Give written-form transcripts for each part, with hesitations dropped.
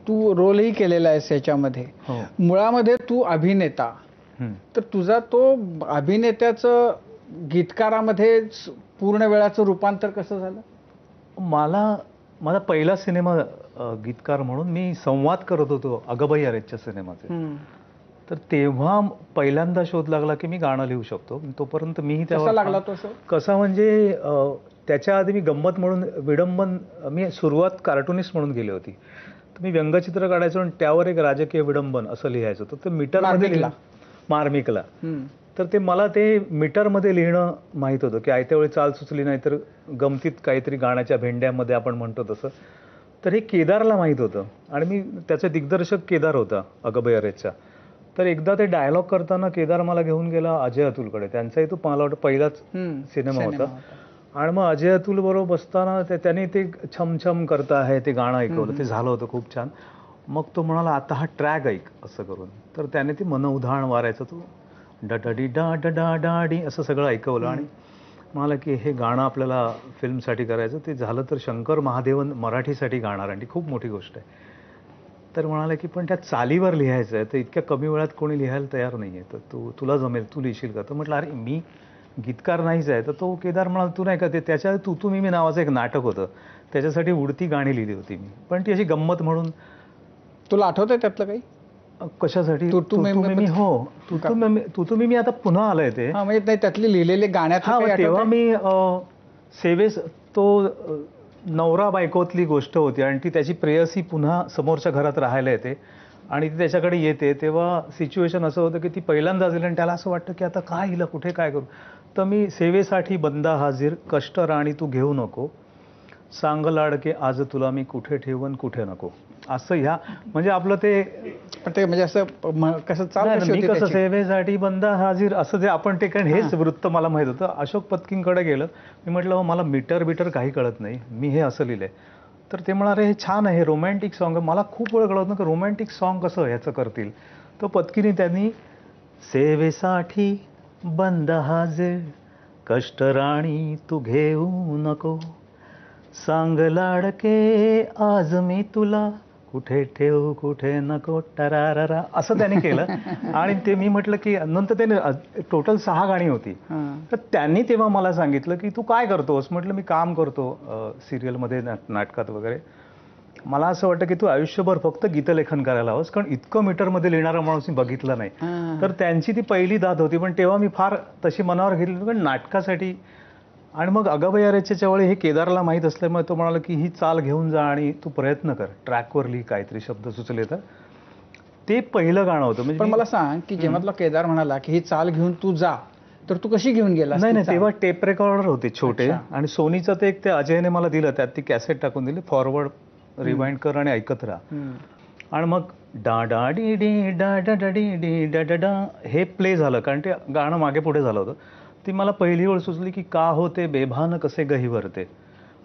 तू रोलही केलेला आहेस याच्यामध्ये. मुळामध्ये तू अभिनेता, तर तुझा तो अभिनेत्याचं गीतकारामध्ये पूर्ण वेळाचं रूपांतर कसं झालं? माझा पहिला सिनेमा गीतकार म्हणून मी संवाद करत होतो अगबाई अरेच्या सिनेमाचे. तर तेव्हा पहिल्यांदा शोध लागला की मी गाणं लिहू शकतो. तोपर्यंत मीही त्यावर लागला तो कसा म्हणजे त्याच्या आधी मी गंमत म्हणून विडंबन, मी सुरुवात कार्टुनिस्ट म्हणून केली होती. तर मी व्यंगचित्र काढायचो आणि त्यावर एक राजकीय विडंबन असं लिहायचं होतं. तर मीटरमध्ये मार्मिकला. तर ते मला ते मीटरमध्ये लिहिणं माहीत होतं की आयत्या वेळी चाल सुचली नाही तर गमतीत काहीतरी गाण्याच्या भेंड्यामध्ये आपण म्हणतो तसं. तर हे केदारला माहीत होतं आणि मी त्याचा दिग्दर्शक केदार होता अगबाई अरेचा. तर एकदा ते डायलॉग करताना केदार मला घेऊन गेला अजय अतुलकडे. त्यांचाही तो मला वाटतं पहिलाच सिनेमा होता. आणि मग अजय अतुल बरोबर बसताना त्याने ते छमछम करता आहे ते गाणं ऐकवलं. ते झालं होतं खूप छान. मग तो म्हणाला आता हा ट्रॅक ऐक असं करून. तर त्याने ते मन उधाण वारायचं तो डडी डा डा डाडी असं सगळं ऐकवलं आणि म्हणाला की हे गाणं आपल्याला फिल्मसाठी करायचं. ते झालं तर शंकर महादेवन मराठीसाठी गाणार आणि ती खूप मोठी गोष्ट आहे. तर म्हणाला की पण त्या चालीवर लिहायचं आहे तर इतक्या कमी वेळात कोणी लिहायला तयार नाही आहे, तर तुला जमेल, तू लिहिशील का? तर म्हटलं अरे मी गीतकार नाहीच आहे. तर तो केदार म्हणाला तू नाही का ते त्याच्या तू मी नावाचं एक नाटक होतं त्याच्यासाठी उडती गाणी लिहिली होती मी, पण ती अशी गंमत म्हणून. तुला आठवतंय त्यातलं काही? कशासाठी? तू मी आता पुन्हा आलंय ते म्हणजे त्यातली लिहिलेले गाण्यात. तेव्हा मी सेवेस तो नवरा बायकोतली गोष्ट होती आणि ती त्याची प्रेयसी पुन्हा समोरच्या घरात राहायला येते आणि ती त्याच्याकडे येते. तेव्हा सिच्युएशन असं होतं की ती पहिल्यांदाच गेली आणि त्याला असं वाटतं की आता काय हिला कुठे काय करू. तर मी सेवेसाठी बंदा हाजीर, कष्ट राणी तू घेऊ नको, सांग लाडके आज तुला मी कुठे ठेवन कुठे नको, असं ह्या म्हणजे आपलं ते म्हणजे असं कसं चालू मी कसं सेवेसाठी बंदा हाजीर असं जे आपण ते, कारण हेच वृत्त मला माहित होतं. अशोक पत्कींकडे गेलं, मी म्हटलं मला मीटर काही कळत नाही, मी हे असं लिहिलंय. तर ते म्हणाले हे छान आहे, रोमॅन्टिक सॉन्ग. मला खूप वेळ कळत ना की रोमॅन्टिक सॉन्ग कसं ह्याचं करतील. तर पत्कीने त्यांनी सेवेसाठी बंदा हाजीर, कष्ट राणी तू घेऊ नको, सांग लाडके आज मी तुला कुठे ठेवू कुठे नको टरारा, असं त्याने केलं. आणि ते मी म्हटलं की नंतर त्याने टोटल 6 गाणी होती. तर त्यांनी तेव्हा मला सांगितलं की तू काय करतोस? म्हटलं मी काम करतो सिरियलमध्ये, नाटकात वगैरे. मला असं वाटतं की तू आयुष्यभर फक्त गीतलेखन करायला हवंस, कारण इतकं मीटरमध्ये लिहिणारा माणूस मी बघितला नाही. तर त्यांची ती पहिली दाद होती. पण तेव्हा मी फार तशी मनावर घेतली, पण नाटकासाठी. आणि मग अगबाई अरेच्या वेळी हे केदारला माहीत असल्यामुळे तो म्हणाला की ही चाल घेऊन जा आणि तू प्रयत्न कर, ट्रॅकवर लिही काहीतरी शब्द सुचले तर. ते पहिलं गाणं होतं. म्हणजे पण मला सांग की जेव्हा तुला केदार म्हणाला की ही चाल घेऊन तू जा, तर तू कशी घेऊन गेला? नाही, तेव्हा टेप रेकॉर्डर होते छोटे आणि सोनीचं ते एक ते अजयने मला दिलं, त्यात ती कॅसेट टाकून दिली, फॉरवर्ड रिवाइंड कर आणि ऐकत राहा. आणि मग डा डा डी डी डा डा डा डी डी डा डा डा हे प्ले झालं, कारण ते गाणं मागे पुढे झालं होतं. ती मला पहिली वेळ सुचली की का होते बेभान कसे गहिवरते.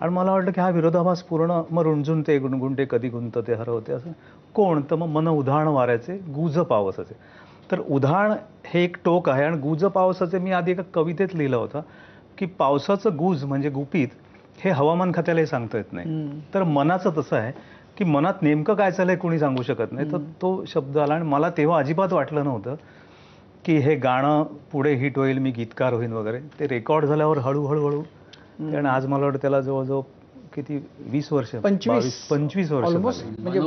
आणि मला वाटलं की हा विरोधाभास पूर्ण, मग रुंजूनते गुणगुणते कधी गुंतते हरवते, असं कोण? तर मग मन उधाण वाऱ्याचे गुज पावसाचे. तर उधाण हे एक टोक आहे आणि गुज पावसाचे मी आधी एका कवितेत लिहिलं होतं की पावसाचं गुज म्हणजे गुपित हे हवामान खात्यालाही सांगता येत नाही. तर मनाचं तसं आहे की मनात नेमकं काय चाललंय कोणी सांगू शकत नाही. तर तो शब्द आला आणि मला तेव्हा अजिबात वाटलं नव्हतं की हे गाणं पुढे हिट होईल, मी गीतकार होईन वगैरे. ते रेकॉर्ड झाल्यावर हळूहळू कारण आज मला वाटतं त्याला जवळजवळ किती 20 वर्ष, 25 वर्ष. म्हणजे